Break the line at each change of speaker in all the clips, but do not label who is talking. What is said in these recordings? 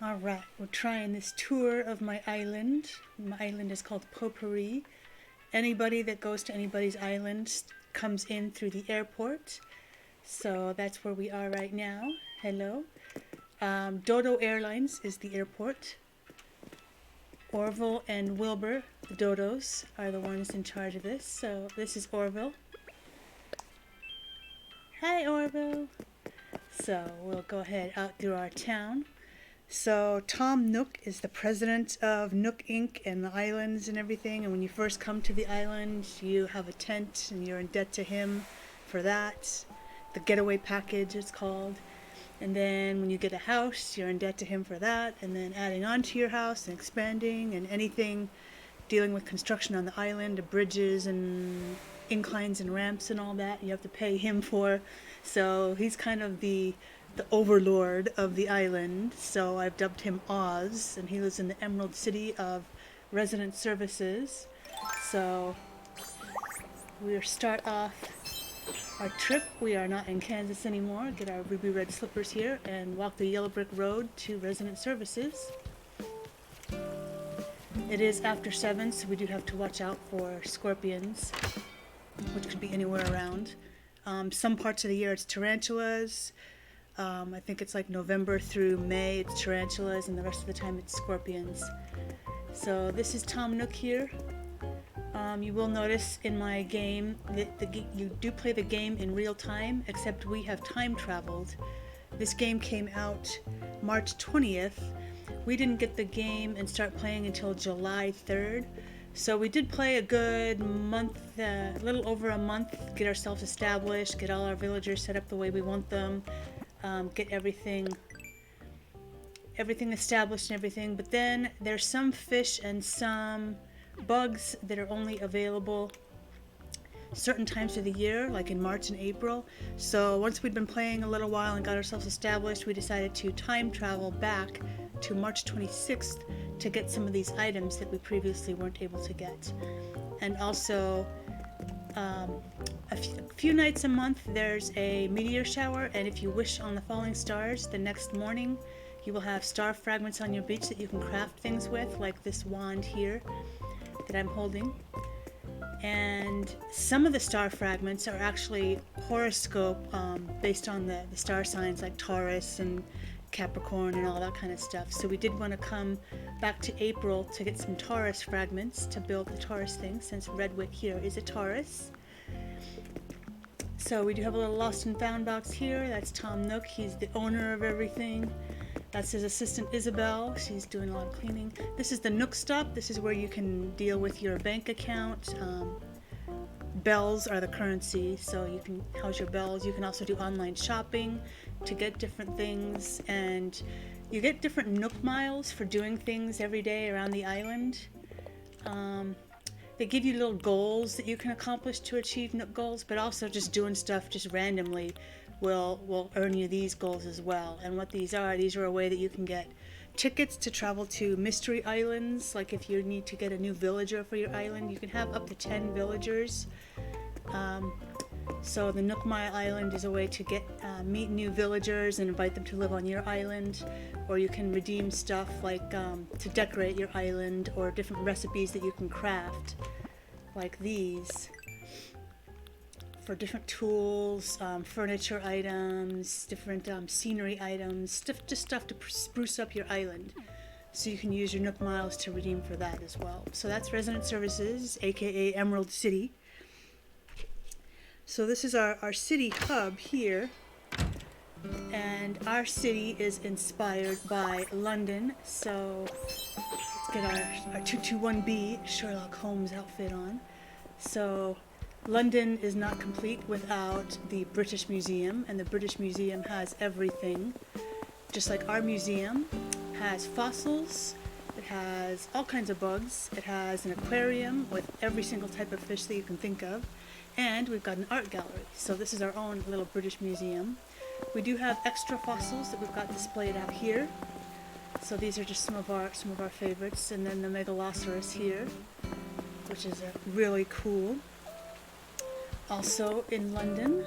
Alright, we're trying this tour of my island. My island is called Potpourri. Anybody that goes to anybody's island comes in through the airport. So that's where we are right now. Hello. Dodo Airlines is the airport. Orville and Wilbur, the Dodos, are the ones in charge of this. So this is Orville. Hi, Orville. So we'll go ahead out through our town. So Tom Nook is the president of Nook Inc. and the islands and everything. And when you first come to the island, you have a tent and you're in debt to him for that. The getaway package it's called. And then when you get a house, you're in debt to him for that. And then adding on to your house and expanding and anything dealing with construction on the island, the bridges and inclines and ramps and all that, you have to pay him for. So he's kind of the overlord of the island, so I've dubbed him Oz, and he lives in the Emerald City of Resident Services. So we'll start off our trip. We are not in Kansas anymore. Get our ruby red slippers here and walk the yellow brick road to Resident Services. It is after 7, so we do have to watch out for scorpions, which could be anywhere around. Some parts of the year it's tarantulas. I think it's like November through May it's tarantulas, and the rest of the time it's scorpions. So this is Tom Nook here. You will notice in my game that you do play the game in real time, except we have time traveled. This game came out March 20th. We didn't get the game and start playing until July 3rd. So we did play a good month, a little over a month, get ourselves established, get all our villagers set up the way we want them. Get everything established and everything, but then there's some fish and some bugs that are only available certain times of the year, like in March and April. So once we'd been playing a little while and got ourselves established, we decided to time travel back to March 26th to get some of these items that we previously weren't able to get. And also a few nights a month there's a meteor shower, and if you wish on the falling stars, the next morning you will have star fragments on your beach that you can craft things with, like this wand here that I'm holding. And some of the star fragments are actually horoscope based on the star signs like Taurus and Capricorn and all that kind of stuff. So we did want to come back to April to get some Taurus fragments to build the Taurus thing, since Redwit here is a Taurus. So we do have a little lost and found box here. That's Tom Nook. He's the owner of everything. That's his assistant Isabel. She's doing a lot of cleaning. This is the Nook Stop. This is where you can deal with your bank account. Bells are the currency, so you can house your bells. You can also do online shopping to get different things, and you get different Nook miles for doing things every day around the island. They give you little goals that you can accomplish to achieve Nook goals, but also just doing stuff just randomly will earn you these goals as well. And what these are a way that you can get tickets to travel to mystery islands. Like if you need to get a new villager for your island, you can have up to 10 villagers. So the Nook Mile Island is a way to get meet new villagers and invite them to live on your island, or you can redeem stuff like to decorate your island, or different recipes that you can craft, like these, for different tools, furniture items, different scenery items, just stuff to spruce up your island. So you can use your Nook Miles to redeem for that as well. So that's Resident Services, aka Emerald City. So this is our city hub here, and our city is inspired by London. So let's get our 221B Sherlock Holmes outfit on. So London is not complete without the British Museum, and the British Museum has everything. Just like our museum has fossils, it has all kinds of bugs, it has an aquarium with every single type of fish that you can think of, and we've got an art gallery. So this is our own little British museum. We do have extra fossils that we've got displayed out here. So these are just some of our favorites, and then the Megalosaurus here, which is really cool. Also in London,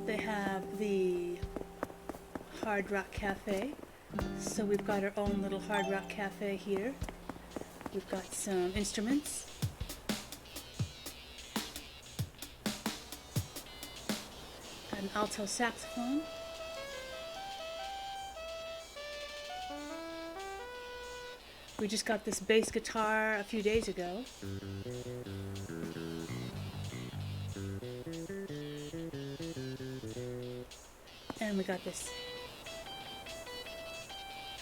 they have the Hard Rock Cafe, So we've got our own little Hard Rock Cafe here. We've got some instruments. An alto saxophone. We just got this bass guitar a few days ago. And we got this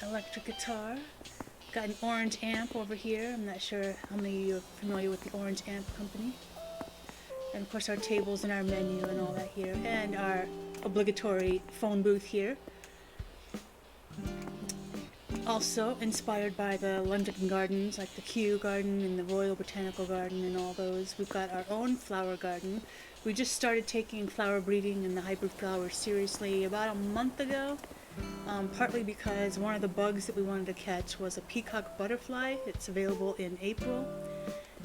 electric guitar. Got an orange amp over here. I'm not sure how many of you are familiar with the Orange Amp Company. And of course our tables and our menu and all that here. And our obligatory phone booth here. Also inspired by the London gardens, like the Kew Garden and the Royal Botanical Garden and all those. We've got our own flower garden. We just started taking flower breeding and the hybrid flowers seriously about a month ago. Partly because one of the bugs that we wanted to catch was a peacock butterfly. It's available in April.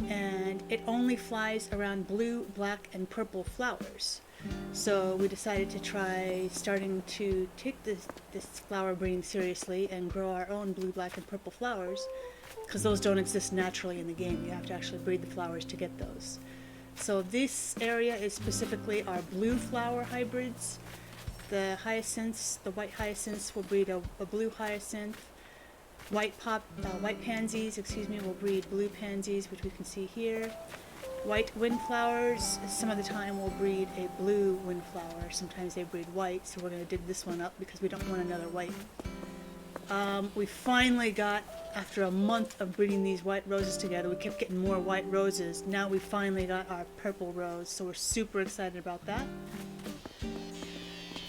And it only flies around blue, black, and purple flowers. So we decided to try starting to take this flower breeding seriously and grow our own blue, black, and purple flowers, because those don't exist naturally in the game. You have to actually breed the flowers to get those. So this area is specifically our blue flower hybrids. The hyacinths, the white hyacinths will breed a blue hyacinth. White pansies, will breed blue pansies, which we can see here. White windflowers, some of the time will breed a blue windflower. Sometimes they breed white, so we're going to dig this one up because we don't want another white. We finally got, after a month of breeding these white roses together, we kept getting more white roses. Now we finally got our purple rose, so we're super excited about that.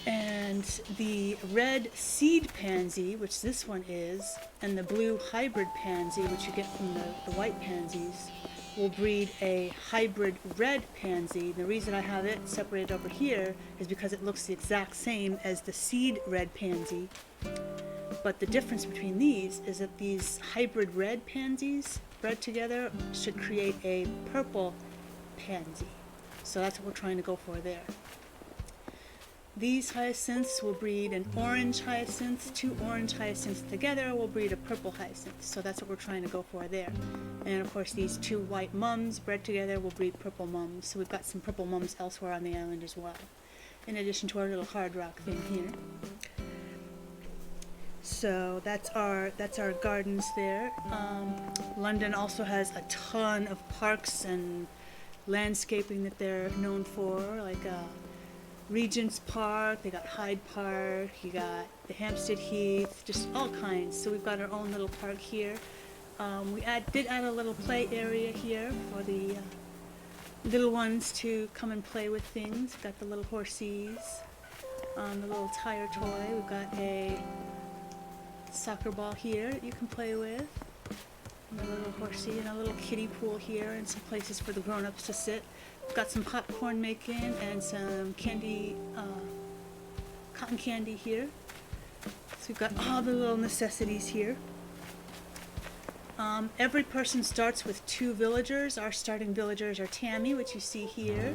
And the red seed pansy, which this one is, and the blue hybrid pansy, which you get from the white pansies, will breed a hybrid red pansy. The reason I have it separated over here is because it looks the exact same as the seed red pansy. But the difference between these is that these hybrid red pansies bred together should create a purple pansy. So that's what we're trying to go for there. These hyacinths will breed an orange hyacinth. Two orange hyacinths together will breed a purple hyacinth. So that's what we're trying to go for there. And of course these two white mums bred together will breed purple mums. So we've got some purple mums elsewhere on the island as well, in addition to our little hard rock thing here. So that's our gardens there. London also has a ton of parks and landscaping that they're known for, like Regent's Park, they got Hyde Park, you got the Hampstead Heath, just all kinds. So we've got our own little park here. We did add a little play area here for the little ones to come and play with things. We've got the little horsies, the little tire toy. We've got a soccer ball here that you can play with, and a little horsey, and a little kiddie pool here, and some places for the grown-ups to sit. We've got some popcorn making and some candy, cotton candy here. So we've got all the little necessities here. Every person starts with 2 villagers. Our starting villagers are Tammy, which you see here.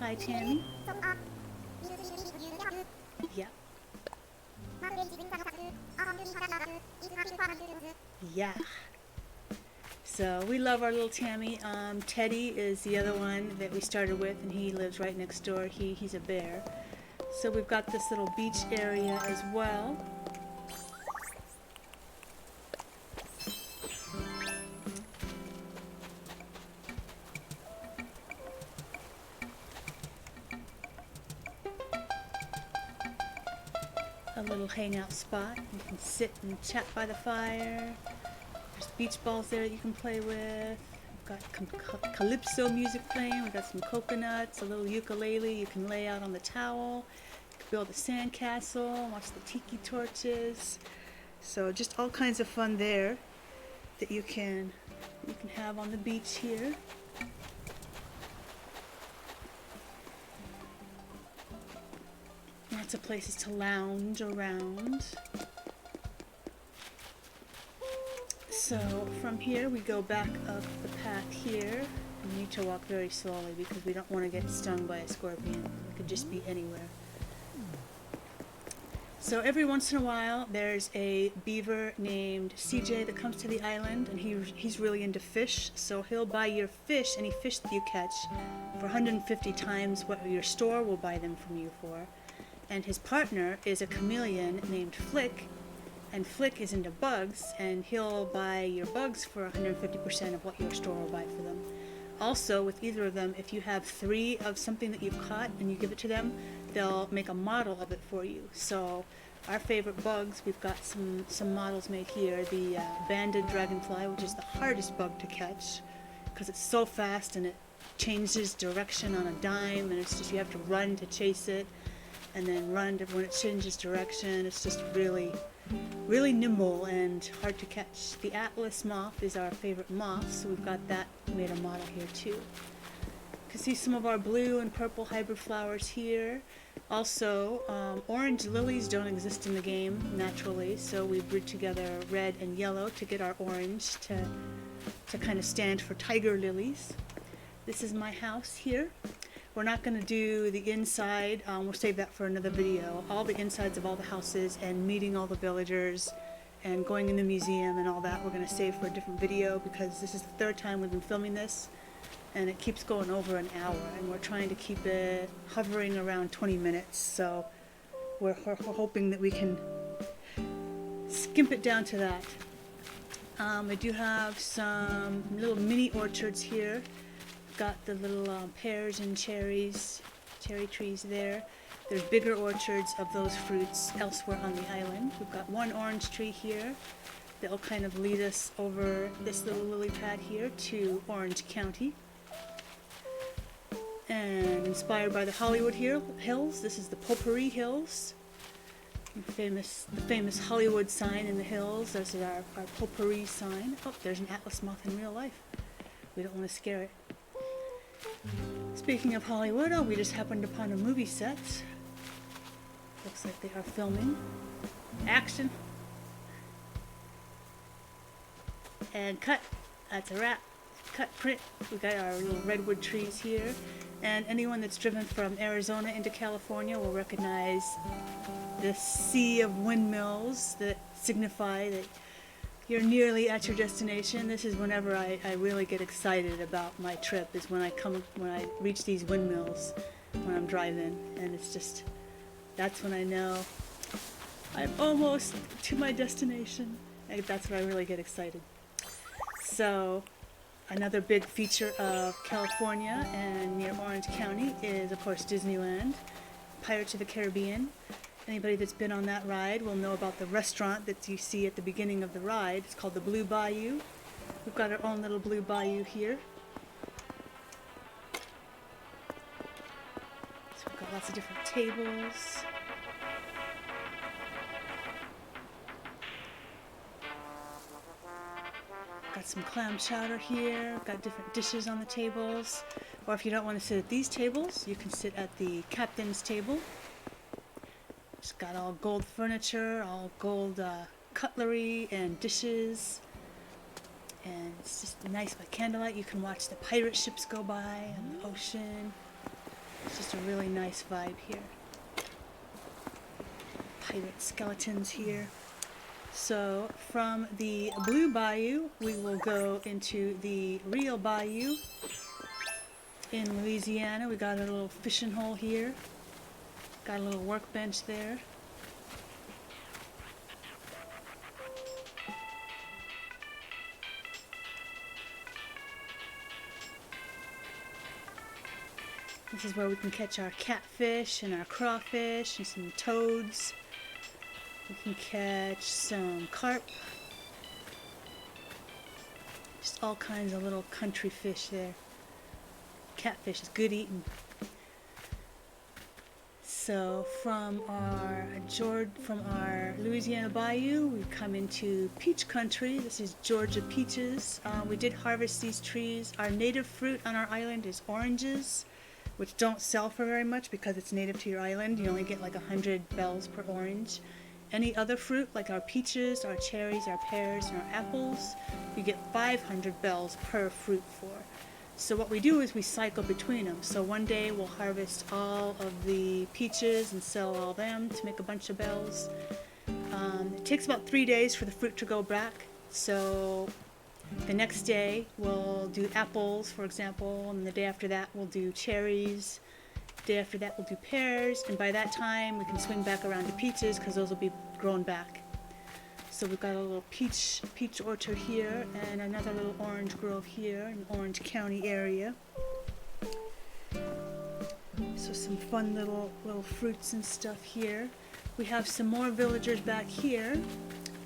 Hi, Tammy. Yeah. Yeah. So we love our little Tammy. Teddy is the other one that we started with, and he lives right next door. He's a bear. So we've got this little beach area as well. A little hangout spot. You can sit and chat by the fire. There's beach balls there that you can play with. We've got calypso music playing. We've got some coconuts, a little ukulele you can lay out on the towel. You can build a sandcastle, watch the tiki torches. So just all kinds of fun there that you can have on the beach here. Lots of places to lounge around. So from here we go back up the path here. We need to walk very slowly because we don't want to get stung by a scorpion. It could just be anywhere. So every once in a while, there's a beaver named CJ that comes to the island, and he's really into fish. So he'll buy your fish, any fish that you catch, for 150 times what your store will buy them from you for. And his partner is a chameleon named Flick, and Flick is into bugs, and he'll buy your bugs for 150% of what your store will buy for them. Also, with either of them, if you have 3 of something that you've caught and you give it to them, they'll make a model of it for you. So our favorite bugs, we've got some models made here. The banded dragonfly, which is the hardest bug to catch because it's so fast and it changes direction on a dime, and it's just, you have to run to chase it and then run to, when it changes direction. It's just really nimble and hard to catch. The Atlas moth is our favorite moth, so we've got that made a model here too. You can see some of our blue and purple hybrid flowers here. Also, orange lilies don't exist in the game naturally, so we breed together red and yellow to get our orange to kind of stand for tiger lilies. This is my house here. We're not going to do the inside, we'll save that for another video. All the insides of all the houses and meeting all the villagers and going in the museum and all that we're going to save for a different video, because this is the 3rd time we've been filming this and it keeps going over an hour, and we're trying to keep it hovering around 20 minutes, so we're hoping that we can skimp it down to that. I do have some little mini orchards here. Got the little pears and cherry trees there. There's bigger orchards of those fruits elsewhere on the island. We've got one orange tree here that will kind of lead us over this little lily pad here to Orange County. And inspired by the Hollywood Hills, this is the Potpourri Hills. The famous Hollywood sign in the hills. There's our Potpourri sign. Oh, there's an Atlas moth in real life. We don't want to scare it. Speaking of Hollywood, we just happened upon a movie set. Looks like they are filming. Action. And cut. That's a wrap. Cut, print. We got our little redwood trees here. And anyone that's driven from Arizona into California will recognize this sea of windmills that signify that you're nearly at your destination. This is whenever I really get excited about my trip, is when I reach these windmills when I'm driving, and it's just, that's when I know I'm almost to my destination, and that's when I really get excited. So another big feature of California and near Orange County is, of course, Disneyland, Pirates of the Caribbean. Anybody that's been on that ride will know about the restaurant that you see at the beginning of the ride. It's called the Blue Bayou. We've got our own little Blue Bayou here. So we've got lots of different tables. Got some clam chowder here. Got different dishes on the tables. Or if you don't want to sit at these tables, you can sit at the captain's table. It's got all gold furniture, all gold cutlery and dishes, and it's just nice by candlelight. You can watch the pirate ships go by on the ocean. It's just a really nice vibe here. Pirate skeletons here. So from the Blue Bayou, we will go into the real bayou in Louisiana. We got a little fishing hole here. Got a little workbench there. This is where we can catch our catfish and our crawfish and some toads. We can catch some carp. Just all kinds of little country fish there. Catfish is good eating. So from our Louisiana Bayou, we come into peach country. This is Georgia peaches. We did harvest these trees. Our native fruit on our island is oranges, which don't sell for very much because it's native to your island. You only get like 100 bells per orange. Any other fruit, like our peaches, our cherries, our pears, and our apples, you get 500 bells per fruit for. So what we do is we cycle between them. So one day we'll harvest all of the peaches and sell all them to make a bunch of bells. It takes about 3 days for the fruit to go back. So the next day we'll do apples, for example, and the day after that we'll do cherries. The day after that we'll do pears, and by that time we can swing back around to peaches because those will be grown back. So we've got a little peach orchard here and another little orange grove here in Orange County area. So some fun little fruits and stuff here. We have some more villagers back here.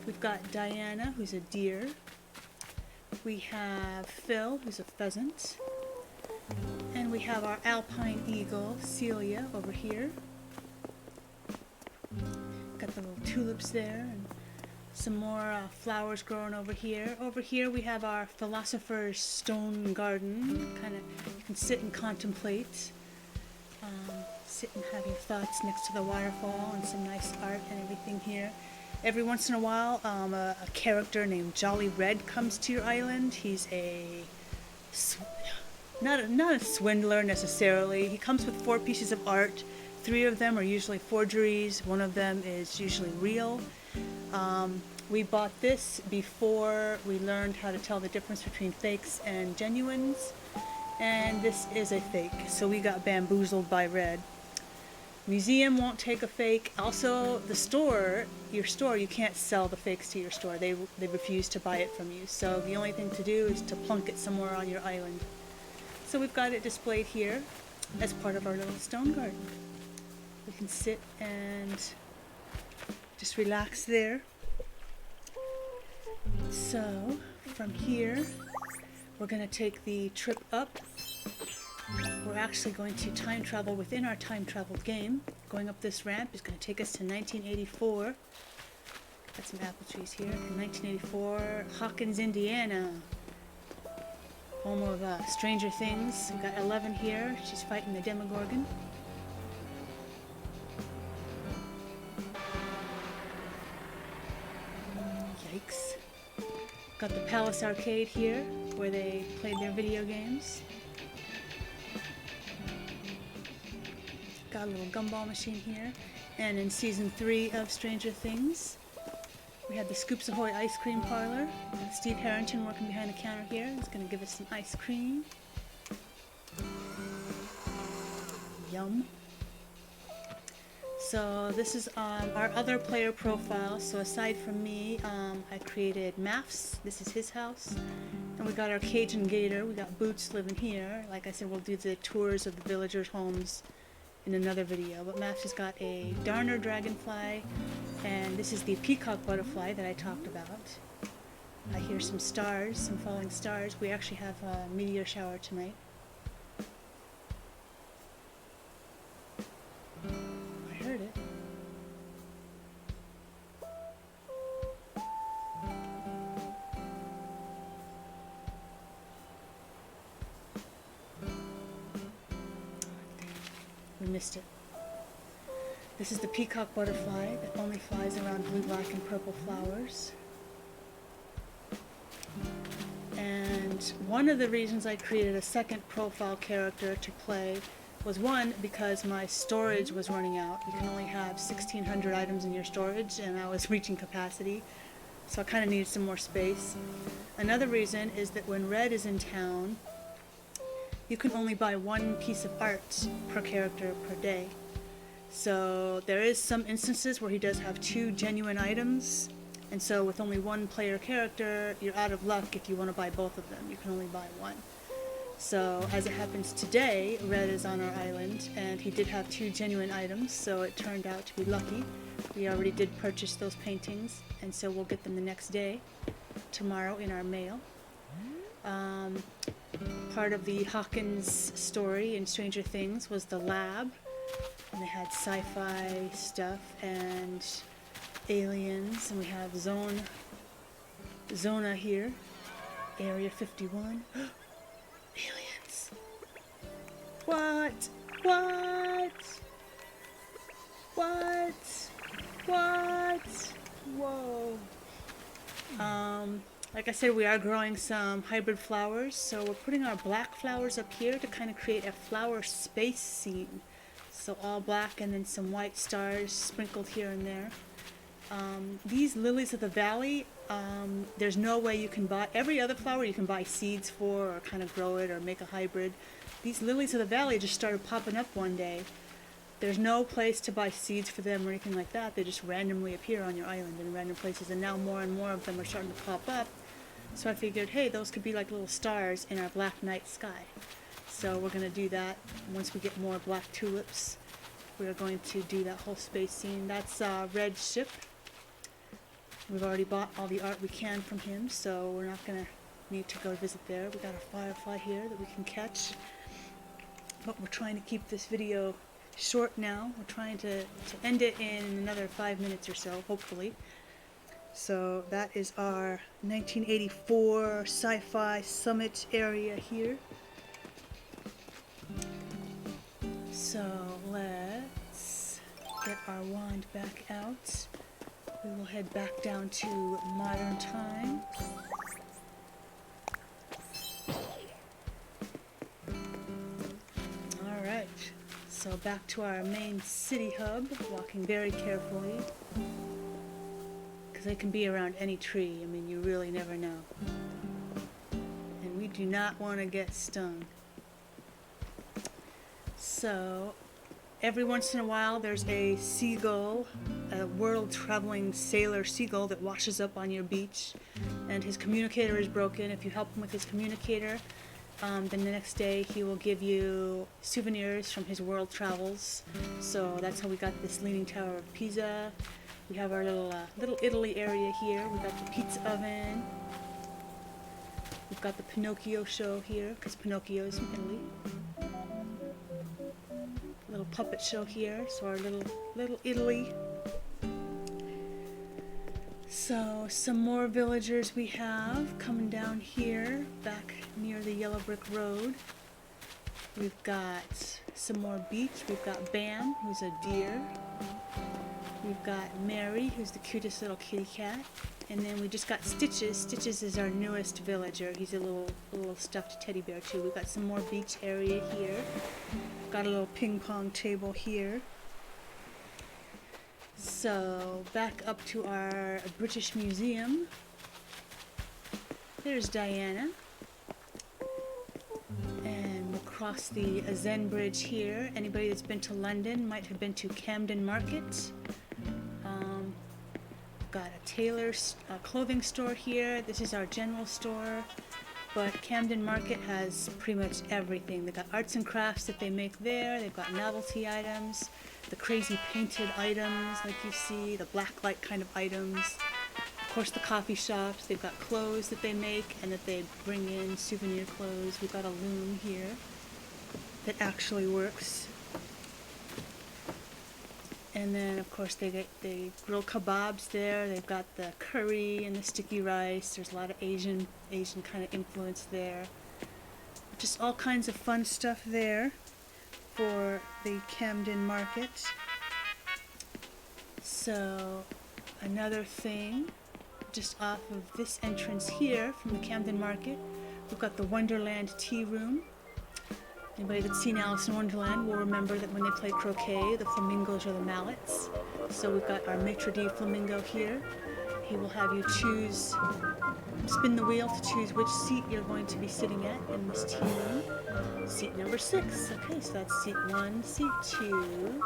We've got Diana, who's a deer. We have Phil, who's a pheasant. And we have our alpine eagle, Celia, over here. Got the little tulips there, and some more flowers growing over here. Over here we have our philosopher's stone garden. Kind of, you can sit and contemplate. Sit and have your thoughts next to the waterfall, and some nice art and everything here. Every once in a while, a character named Jolly Red comes to your island. He's not a swindler necessarily. He comes with 4 pieces of art. 3 of them are usually forgeries. 1 of them is usually real. We bought this before we learned how to tell the difference between fakes and genuines. And this is a fake, so we got bamboozled by Red. Museum won't take a fake. Also, the store, your store, you can't sell the fakes to your store. They refuse to buy it from you. So the only thing to do is to plunk it somewhere on your island. So we've got it displayed here as part of our little stone garden. We can sit and just relax there. So from here, we're going to take the trip up. We're actually going to time travel within our time travel game. Going up this ramp is going to take us to 1984. Got some apple trees here. In 1984, Hawkins, Indiana. Home of Stranger Things. We've got 11 here. She's fighting the Demogorgon. Yikes. Got the Palace Arcade here, where they played their video games. Got a little gumball machine here. And in season 3 of Stranger Things, we had the Scoops Ahoy ice cream parlor. Steve Harrington working behind the counter here. He's going to give us some ice cream. Yum. So this is our other player profile. So aside from me, I created Maths. This is his house. And we got our Cajun Gator. We got Boots living here. Like I said, we'll do the tours of the villagers' homes in another video. But Maths has got a Darner dragonfly, and this is the peacock butterfly that I talked about. I hear some stars, some falling stars. We actually have a meteor shower tonight. I heard it. We missed it. This is the peacock butterfly that only flies around blue, black, and purple flowers. And one of the reasons I created a second profile character to play was, one, because my storage was running out. You can only have 1,600 items in your storage, and I was reaching capacity, so I kind of needed some more space. Another reason is that when Red is in town, you can only buy 1 piece of art per character per day. So there is some instances where he does have 2 genuine items, and so with only 1 player character, you're out of luck if you want to buy both of them. You can only buy 1. So as it happens today, Red is on our island, and he did have 2 genuine items, so it turned out to be lucky. We already did purchase those paintings, and so we'll get them the next day, tomorrow, in our mail. Part of the Hawkins story in Stranger Things was the lab, and they had sci-fi stuff and aliens, and we have Zona here, Area 51. Aliens. What? Whoa. Like I said, we are growing some hybrid flowers, so we're putting our black flowers up here to kind of create a flower space scene. So all black and then some white stars sprinkled here and there. These lilies of the valley, there's no way you can buy, every other flower you can buy seeds for or kind of grow it or make a hybrid. These lilies of the valley just started popping up one day. There's no place to buy seeds for them or anything like that. They just randomly appear on your island in random places, and now more and more of them are starting to pop up. So I figured, hey, those could be like little stars in our black night sky. So we're going to do that. Once we get more black tulips, we're going to do that whole space scene. That's Red Ship. We've already bought all the art we can from him, so we're not going to need to go visit there. We got a firefly here that we can catch. But we're trying to keep this video short now. We're trying to end it in another 5 minutes or so, hopefully. So that is our 1984 Sci-Fi Summit area here. So let's get our wand back out. We will head back down to modern time. Alright, so back to our main city hub, walking very carefully. They can be around any tree. I mean, you really never know. And we do not want to get stung. So, every once in a while there's a seagull, a world-traveling sailor seagull that washes up on your beach, and his communicator is broken. If you help him with his communicator, then the next day he will give you souvenirs from his world travels. So that's how we got this Leaning Tower of Pisa. We have our little Italy area here. We've got the pizza oven. We've got the Pinocchio show here, because Pinocchio is from Italy. Little puppet show here, so our little Italy. So some more villagers we have coming down here, back near the yellow brick road. We've got some more beach. We've got Bam, who's a deer. We've got Mary, who's the cutest little kitty cat. And then we just got Stitches. Stitches is our newest villager. He's a little stuffed teddy bear too. We've got some more beach area here. Got a little ping pong table here. So back up to our British Museum. There's Diana. And we'll cross the Zen Bridge here. Anybody that's been to London might have been to Camden Market. Got a tailor's clothing store here. This is our general store, but Camden Market has pretty much everything. They've got arts and crafts that they make there. They've got novelty items, the crazy painted items like you see, the blacklight kind of items. Of course, the coffee shops. They've got clothes that they make and that they bring in, souvenir clothes. We've got a loom here that actually works. And then, of course, they grill kebabs there. They've got the curry and the sticky rice. There's a lot of Asian kind of influence there. Just all kinds of fun stuff there for the Camden Market. So, another thing, just off of this entrance here from the Camden Market, we've got the Wonderland Tea Room. Anybody that's seen Alice in Wonderland will remember that when they play croquet, the flamingos are the mallets. So we've got our maitre d' flamingo here. He will have you spin the wheel to choose which seat you're going to be sitting at in this tea room. Seat number 6. Okay, so that's seat 1, seat 2,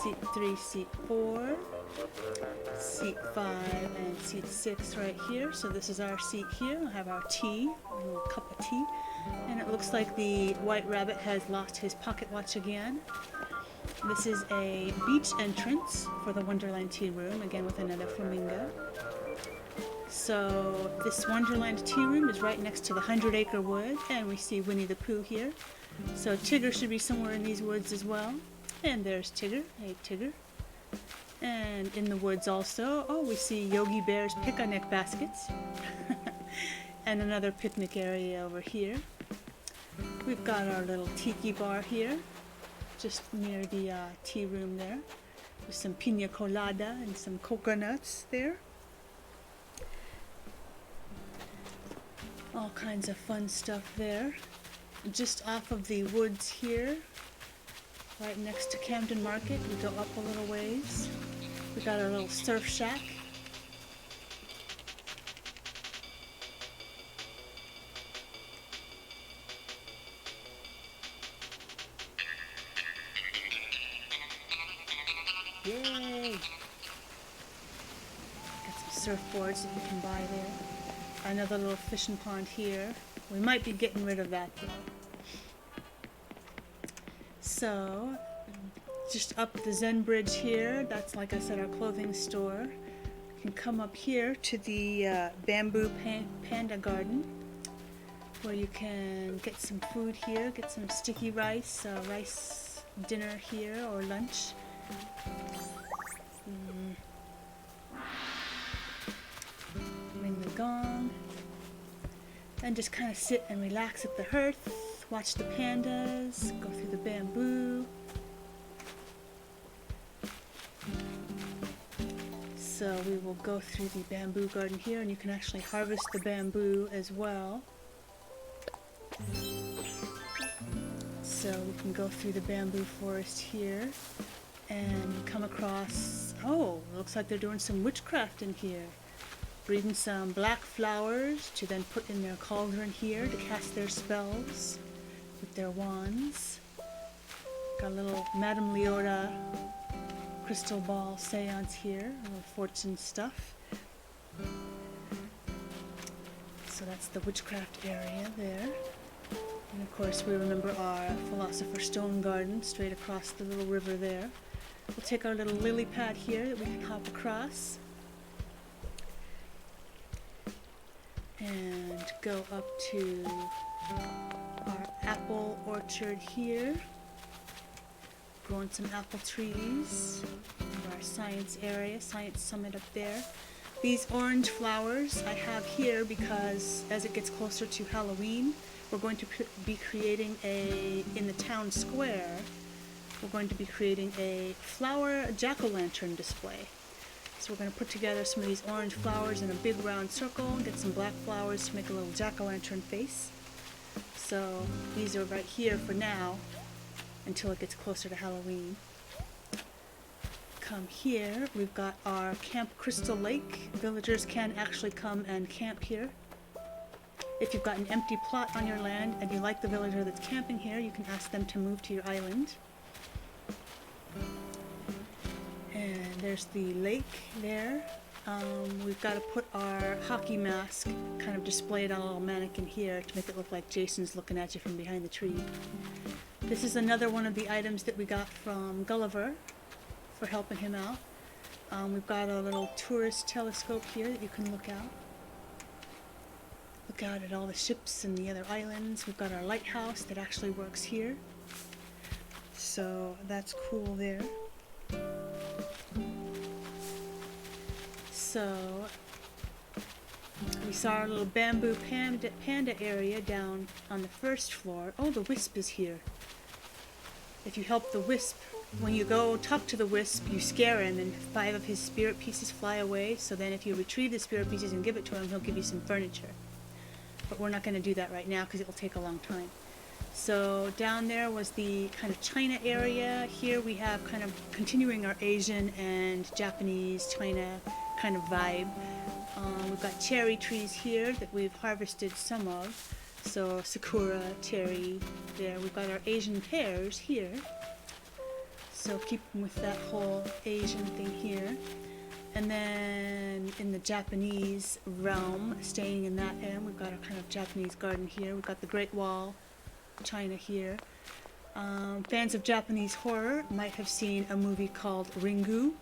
seat 3, seat 4, seat 5, and seat 6 right here. So this is our seat here. We'll have our tea, a little cup of tea. And it looks like the white rabbit has lost his pocket watch again. This is a beach entrance for the Wonderland Tea Room, again with another flamingo. So this Wonderland Tea Room is right next to the 100-acre wood, and we see Winnie the Pooh here. So Tigger should be somewhere in these woods as well. And there's Tigger. Hey, Tigger. And in the woods also, we see Yogi Bear's picnic baskets. And another picnic area over here. We've got our little tiki bar here, just near the tea room there, with some pina colada and some coconuts there. All kinds of fun stuff there. Just off of the woods here, right next to Camden Market, we go up a little ways. We got our little surf shack. Yay! Got some surfboards that you can buy there. Another little fishing pond here. We might be getting rid of that though. So, just up the Zen Bridge here, that's like I said our clothing store. You can come up here to the bamboo Panda Garden, where you can get some food here, get some sticky rice, rice dinner here or lunch. Ring the gong. And just kind of sit and relax at the hearth, watch the pandas, go through the bamboo. So we will go through the bamboo garden here, and you can actually harvest the bamboo as well. So we can go through the bamboo forest here and come across, oh, looks like they're doing some witchcraft in here. Breeding some black flowers to then put in their cauldron here to cast their spells with their wands. Got a little Madame Leota crystal ball seance here, a little fortune stuff. So that's the witchcraft area there. And of course we remember our Philosopher's Stone garden straight across the little river there. We'll take our little lily pad here that we can hop across. And go up to our apple orchard here. Growing some apple trees. And our science area, science summit up there. These orange flowers I have here because as it gets closer to Halloween, we're going to be creating in the town square, we're going to be creating a flower jack-o'-lantern display. So we're going to put together some of these orange flowers in a big round circle and get some black flowers to make a little jack-o'-lantern face. So these are right here for now until it gets closer to Halloween. Come here, we've got our Camp Crystal Lake. Villagers can actually come and camp here. If you've got an empty plot on your land and you like the villager that's camping here, you can ask them to move to your island. And there's the lake there. We've got to put our hockey mask kind of displayed on a little mannequin here to make it look like Jason's looking at you from behind the tree. This is another one of the items that we got from Gulliver for helping him out. We've got a little tourist telescope here that you can look out. Look out at all the ships and the other islands. We've got our lighthouse that actually works here. So that's cool there. So we saw our little bamboo panda area down on the first floor. Oh, the Wisp is here. If you help the Wisp, when you go talk to the Wisp, you scare him and 5 of his spirit pieces fly away. So then if you retrieve the spirit pieces and give it to him, he'll give you some furniture. But we're not going to do that right now because it will take a long time. So down there was the kind of China area. Here we have kind of continuing our Asian and Japanese China kind of vibe. We've got cherry trees here that we've harvested some of. So sakura, cherry there. We've got our Asian pears here. So keeping with that whole Asian thing here. And then in the Japanese realm, staying in that end, we've got our kind of Japanese garden here. We've got the Great Wall, China here. Fans of Japanese horror might have seen a movie called Ringu,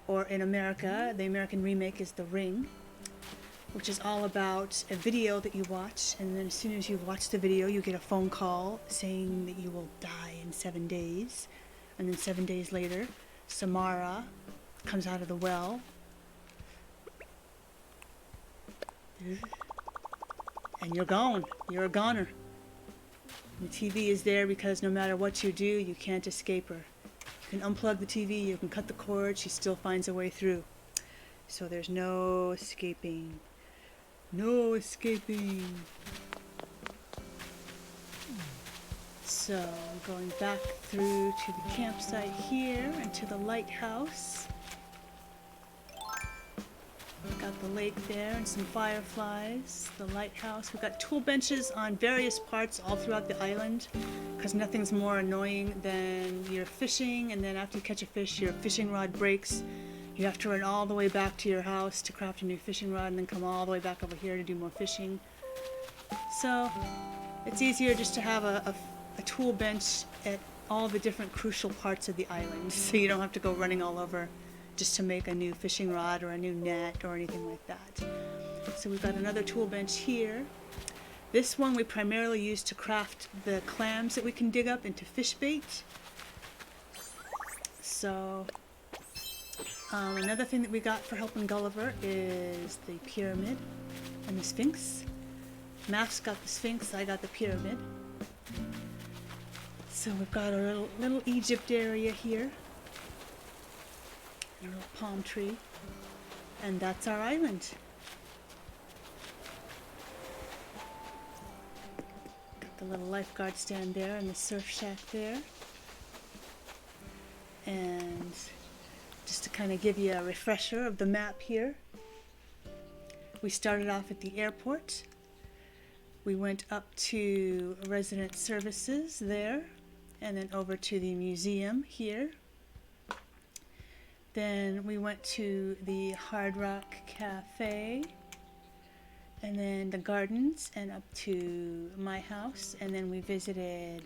or in America, the American remake is The Ring, which is all about a video that you watch, and then as soon as you watch the video, you get a phone call saying that you will die in 7 days. And then 7 days later, Samara comes out of the well. And you're gone. You're a goner. The TV is there because no matter what you do, you can't escape her. You can unplug the TV, you can cut the cord, she still finds a way through. So there's no escaping. No escaping. So, going back through to the campsite here and to the lighthouse. We've got the lake there and some fireflies. The lighthouse. We've got tool benches on various parts all throughout the island, because nothing's more annoying than you're fishing, and then after you catch a fish, your fishing rod breaks. You have to run all the way back to your house to craft a new fishing rod, and then come all the way back over here to do more fishing. So it's easier just to have a tool bench at all the different crucial parts of the island, so you don't have to go running all over just to make a new fishing rod or a new net or anything like that. So we've got another tool bench here. This one we primarily use to craft the clams that we can dig up into fish bait. So another thing that we got for helping Gulliver is the pyramid and the Sphinx. Math's got the Sphinx, I got the pyramid. So we've got our little Egypt area here. A little palm tree. And that's our island. Got the little lifeguard stand there and the surf shack there. And just to kind of give you a refresher of the map here, we started off at the airport. We went up to resident services there, and then over to the museum here. Then we went to the Hard Rock Cafe, and then the gardens, and up to my house, and then we visited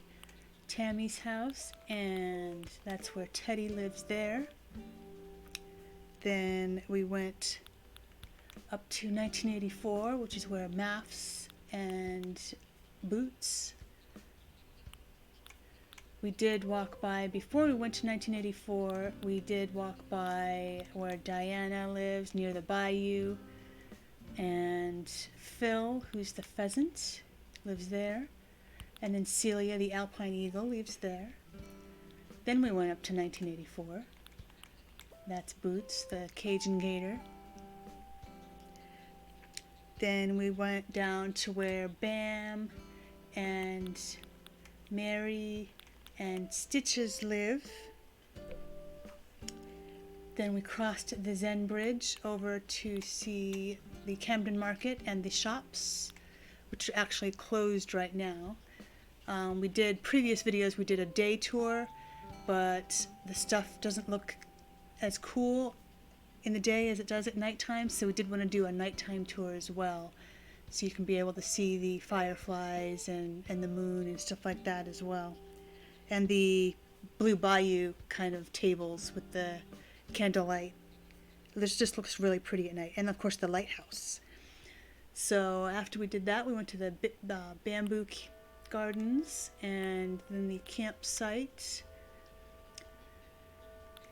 Tammy's house, and that's where Teddy lives there. Then we went up to 1984, which is where Maths and Boots. We did walk by, before we went to 1984, we did walk by where Diana lives, near the bayou, and Phil, who's the pheasant, lives there, and then Celia, the alpine eagle, lives there. Then we went up to 1984. That's Boots, the Cajun gator. Then we went down to where Bam and Mary and Stitches live. Then we crossed the Zen Bridge over to see the Camden Market and the shops, which are actually closed right now. We did previous videos, we did a day tour, but the stuff doesn't look as cool in the day as it does at nighttime, so we did want to do a nighttime tour as well, so you can be able to see the fireflies and the moon and stuff like that as well. And the Blue Bayou kind of tables with the candlelight. This just looks really pretty at night. And of course the lighthouse. So after we did that, we went to the bamboo gardens and then the campsite.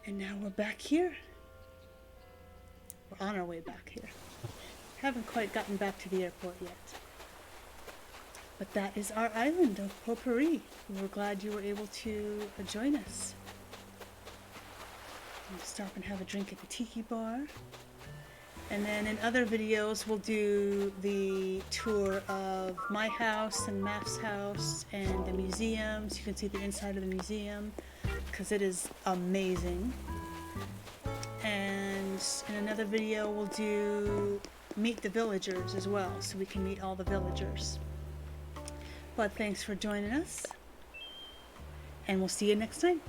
And now we're back here. We're on our way back here. Haven't quite gotten back to the airport yet. But that is our island of Potpourri. We're glad you were able to join us. We'll stop and have a drink at the tiki bar. And then in other videos, we'll do the tour of my house and Math's house and the museums. You can see the inside of the museum because it is amazing. And in another video, we'll do meet the villagers as well, so we can meet all the villagers. But thanks for joining us, and we'll see you next time.